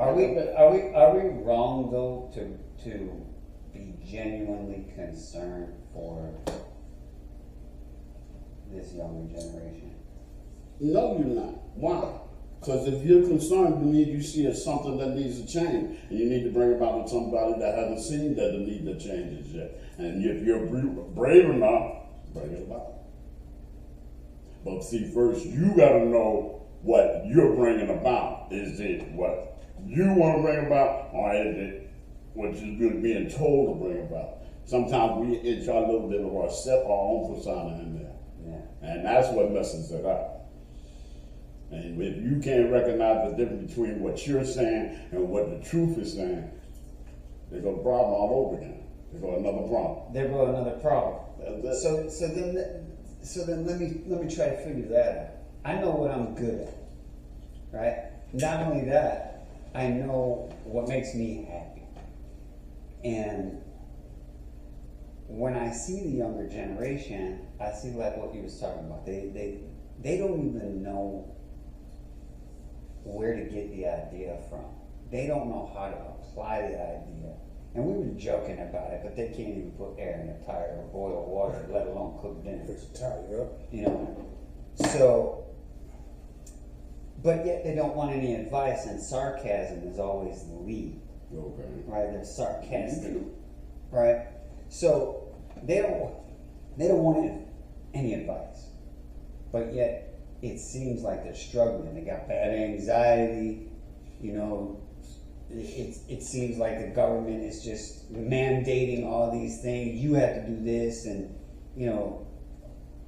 Are we wrong though to be genuinely concerned for this younger generation? No, you're not. Why? Because if you're concerned, you need, you see as something that needs to change, and you need to bring about with somebody that hasn't seen that the need to change is yet. And if you're brave enough, bring it about. But see, first you got to know what you're bringing about. Is it what you want to bring about, or is it what you're being told to bring about? Sometimes we try a little bit of our own persona in there, and that's what messes it up. And if you can't recognize the difference between what you're saying and what the truth is saying, there goes a problem all over again. There goes another problem. There goes another problem. So then let me try to figure that out. I know what I'm good at, right? Not only that, I know what makes me happy. And when I see the younger generation, I see like what you was talking about. They don't even know where to get the idea from. They don't know how to apply the idea. And we were joking about it, but they can't even put air in a tire or boil water, let alone cook dinner. Fix a tire up. You know, so, but yet they don't want any advice, and sarcasm is always the lead. Okay. Right? They're sarcastic, right? So they don't want any advice, but yet it seems like they're struggling. They got bad anxiety, you know. It seems like the government is just mandating all these things. You have to do this, and you know,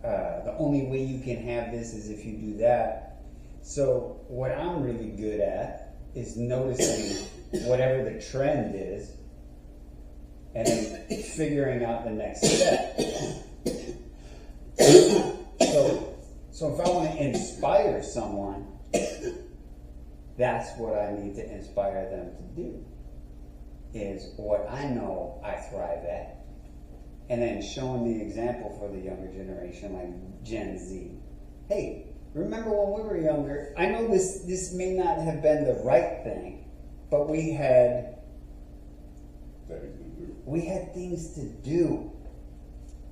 the only way you can have this is if you do that. So what I'm really good at is noticing whatever the trend is, and then figuring out the next step. So if I want to inspire someone, that's what I need to inspire them to do, is what I know I thrive at, and then showing the example for the younger generation, like Gen Z. Hey, remember when we were younger? I know this may not have been the right thing, but we had things to do.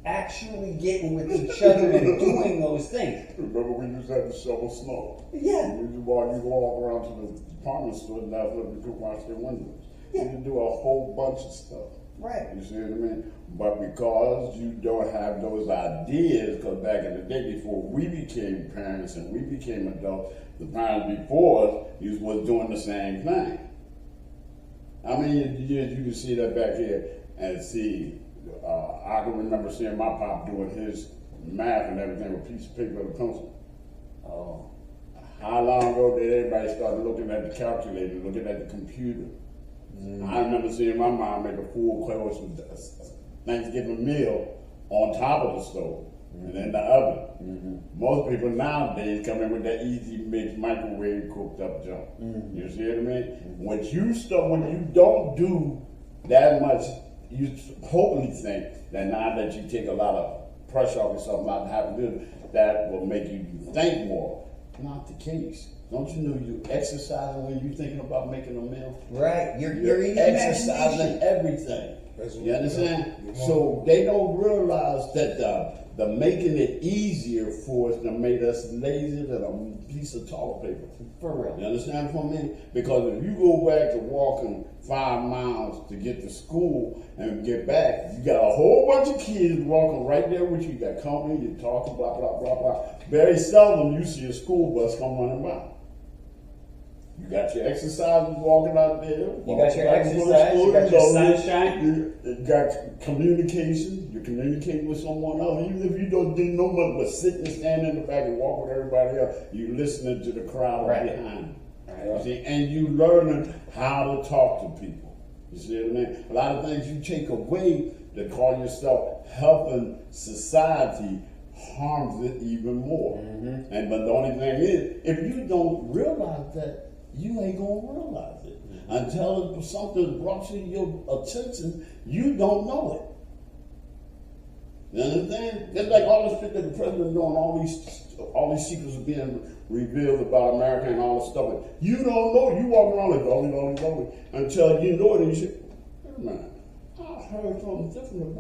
Actually getting with each other and doing those things. Remember we used to have to shovel snow? Yeah. You walk around to the department store and that's what we could wash their windows. Yeah. You can do a whole bunch of stuff. Right. You see what I mean? But because you don't have those ideas, because back in the day before we became parents and we became adults, the parents before us was doing the same thing. I mean, you can see that back here and see. I can remember seeing my pop doing his math and everything with a piece of paper and a pencil. Oh. How long ago did everybody start looking at the calculator, looking at the computer? I remember seeing my mom make a full course of Thanksgiving meal on top of the stove and in the oven. Most people nowadays come in with that easy mix microwave cooked up junk. You see what I mean? When you don't do that much, you hopefully think that now that you take a lot of pressure off yourself not to have to do it, that will make you think more. Not the case. Don't you know you exercising when you're thinking about making a meal? Right. You're exercising everything. You understand? So they don't realize that the making it easier for us that made us lazier than a piece of toilet paper. For real. You understand what I mean? Because if you go back to walking 5 miles to get to school and get back, you got a whole bunch of kids walking right there with you. You got company, you're talking, blah, blah, blah, blah. Very seldom you see a school bus come running by. You got your exercises walking out there. You got your exercise, you got your sunshine. You got communication. You're communicating with someone else. Even if you don't do no much but sit and stand in the back and walk with everybody else, you're listening to the crowd behind. Right. You see? And you learning how to talk to people. You see what I mean? A lot of things you take away that call yourself helping society harms it even more. And but the only thing is, if you don't realize that, you ain't gonna realize it until something brought to your attention. You don't know it. You understand? It's like all this shit that the president doing, all these secrets are being reveals about America and all this stuff. You don't know. You walk around like dolly, dolly, dolly until you know it, and you say, wait a minute, I heard something different about